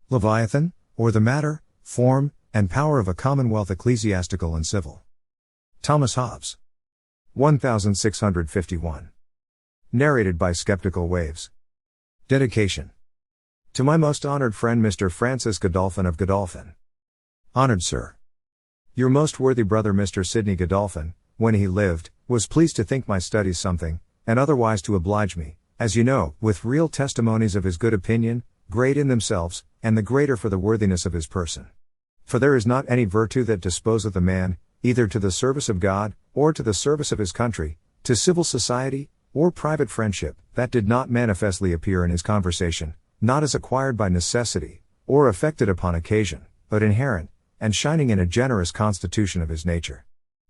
Leviathan, or the matter, form, and power of a Commonwealth ecclesiastical and civil. Thomas Hobbes. 1651. Narrated by Skeptical Waves. Dedication. To my most honored friend Mr. Francis Godolphin of Godolphin. Honored Sir. Your most worthy brother Mr. Sidney Godolphin, when he lived, was pleased to think my studies something, and otherwise to oblige me, as you know, with real testimonies of his good opinion, great in themselves, and the greater for the worthiness of his person. For there is not any virtue that disposeth a man, either to the service of God, or to the service of his country, to civil society, or private friendship, that did not manifestly appear in his conversation, not as acquired by necessity, or affected upon occasion, but inherent, and shining in a generous constitution of his nature.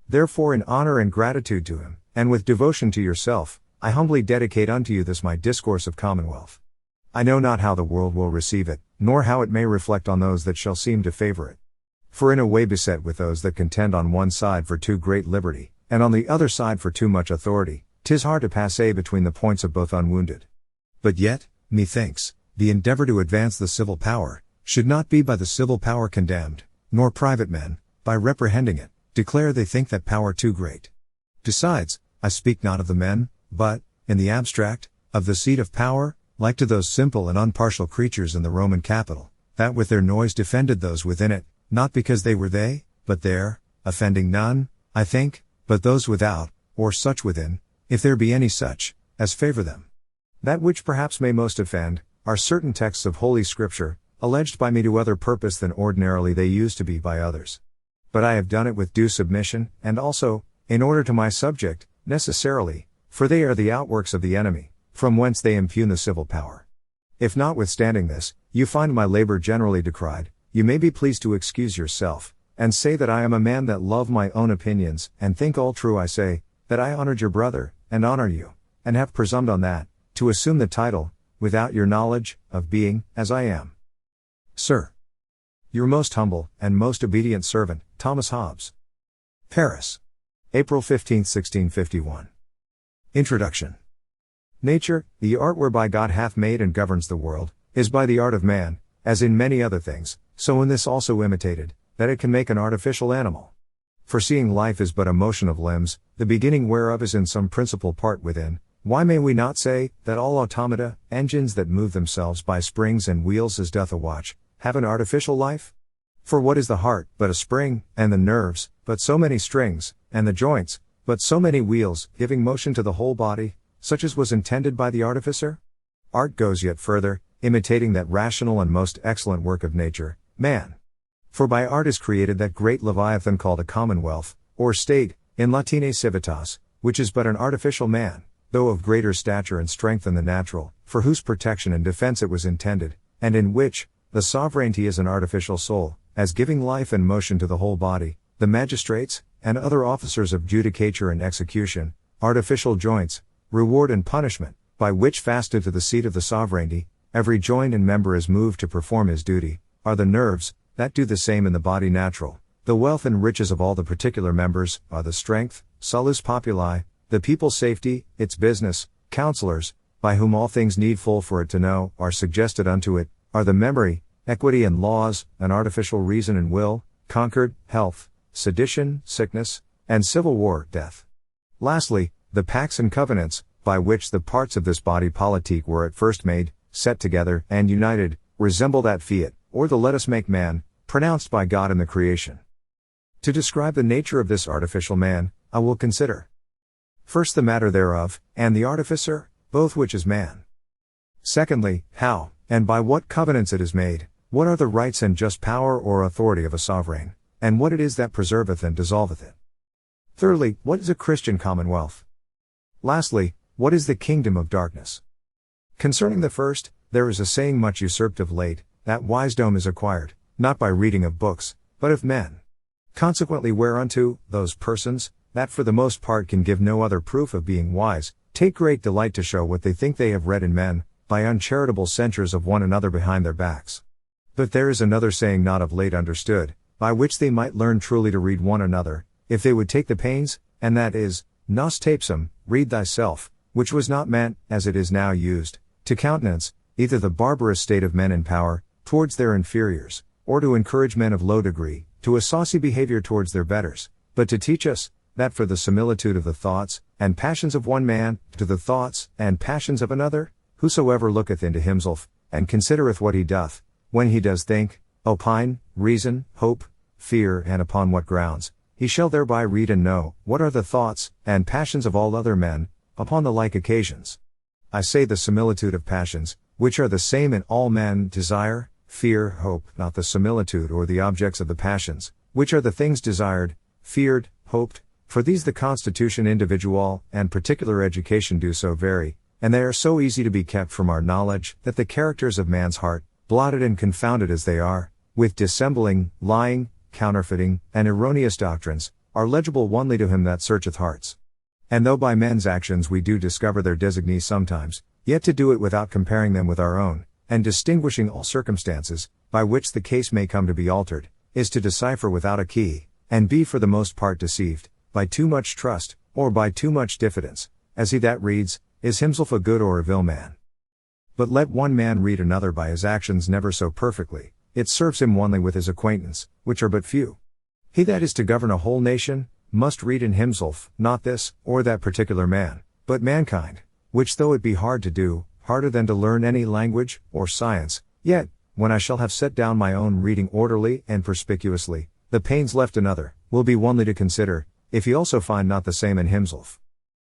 Therefore in honor and gratitude to him, and with devotion to yourself, I humbly dedicate unto you this my Discourse of Commonwealth. I know not how the world will receive it, nor how it may reflect on those that shall seem to favor it. For in a way beset with those that contend on one side for too great liberty, and on the other side for too much authority, 'tis hard to pass between the points of both unwounded. But yet, methinks, the endeavor to advance the civil power, should not be by the civil power condemned, nor private men, by reprehending it, declare they think that power too great. Besides, I speak not of the men, but, in the abstract, of the seat of power, like to those simple and unpartial creatures in the Roman Capitol, that with their noise defended those within it, not because they were they, but there, offending none, I think, but those without, or such within, if there be any such, as favor them. That which perhaps may most offend, are certain texts of Holy Scripture, alleged by me to other purpose than ordinarily they used to be by others. But I have done it with due submission, and also, in order to my subject, necessarily, for they are the outworks of the enemy, from whence they impugn the civil power. If notwithstanding this, you find my labor generally decried, you may be pleased to excuse yourself, and say that I am a man that love my own opinions, and think all true I say, that I honored your brother, and honor you, and have presumed on that, to assume the title, without your knowledge, of being, as I am. Sir. Your most humble, and most obedient servant, Thomas Hobbes. Paris. April 15, 1651. Introduction. Nature, the art whereby God hath made and governs the world, is by the art of man, as in many other things, so in this also imitated, that it can make an artificial animal. For seeing life is but a motion of limbs, the beginning whereof is in some principal part within, why may we not say, that all automata, engines that move themselves by springs and wheels as doth a watch, have an artificial life? For what is the heart, but a spring, and the nerves, but so many strings, and the joints, but so many wheels, giving motion to the whole body, such as was intended by the artificer? Art goes yet further, imitating that rational and most excellent work of nature, man. For by art is created that great Leviathan called a Commonwealth, or state, in Latine civitas, which is but an artificial man, though of greater stature and strength than the natural, for whose protection and defense it was intended, and in which, the sovereignty is an artificial soul, as giving life and motion to the whole body, the magistrates, and other officers of judicature and execution, artificial joints, reward and punishment, by which fasted to the seat of the sovereignty, every joint and member is moved to perform his duty, are the nerves, that do the same in the body natural, the wealth and riches of all the particular members, are the strength, salus populi, the people's safety, its business, counselors, by whom all things needful for it to know, are suggested unto it, are the memory, equity and laws, an artificial reason and will, concord, health, sedition, sickness, and civil war, death. Lastly, the pacts and covenants, by which the parts of this body politique were at first made, set together, and united, resemble that fiat, or the let us make man, pronounced by God in the creation. To describe the nature of this artificial man, I will consider first the matter thereof, and the artificer, both which is man. Secondly, how, and by what covenants it is made, what are the rights and just power or authority of a sovereign, and what it is that preserveth and dissolveth it. Thirdly, what is a Christian commonwealth? Lastly, what is the kingdom of darkness? Concerning the first, there is a saying much usurped of late, that wisdom is acquired, not by reading of books, but of men. Consequently whereunto, those persons, that for the most part can give no other proof of being wise, take great delight to show what they think they have read in men, by uncharitable censures of one another behind their backs. But there is another saying not of late understood, by which they might learn truly to read one another, if they would take the pains, and that is, nos tapsum, read thyself, which was not meant, as it is now used, to countenance, either the barbarous state of men in power, towards their inferiors, or to encourage men of low degree, to a saucy behavior towards their betters, but to teach us, that for the similitude of the thoughts, and passions of one man, to the thoughts, and passions of another, whosoever looketh into himself, and considereth what he doth, when he does think, opine, reason, hope, fear, and upon what grounds, he shall thereby read and know, what are the thoughts, and passions of all other men, upon the like occasions. I say the similitude of passions, which are the same in all men, desire, fear, hope, not the similitude or the objects of the passions, which are the things desired, feared, hoped, for these the constitution individual and particular education do so vary, and they are so easy to be kept from our knowledge, that the characters of man's heart, blotted and confounded as they are, with dissembling, lying, counterfeiting, and erroneous doctrines, are legible only to him that searcheth hearts. And though by men's actions we do discover their designees sometimes, yet to do it without comparing them with our own, and distinguishing all circumstances, by which the case may come to be altered, is to decipher without a key, and be for the most part deceived, by too much trust, or by too much diffidence, as he that reads, is himself a good or a vil man. But let one man read another by his actions never so perfectly, it serves him only with his acquaintance, which are but few. He that is to govern a whole nation, must read in himself, not this, or that particular man, but mankind, which though it be hard to do, harder than to learn any language, or science, yet, when I shall have set down my own reading orderly and perspicuously, the pains left another, will be only to consider, if he also find not the same in himself.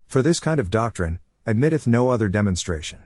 For this kind of doctrine, admitteth no other demonstration.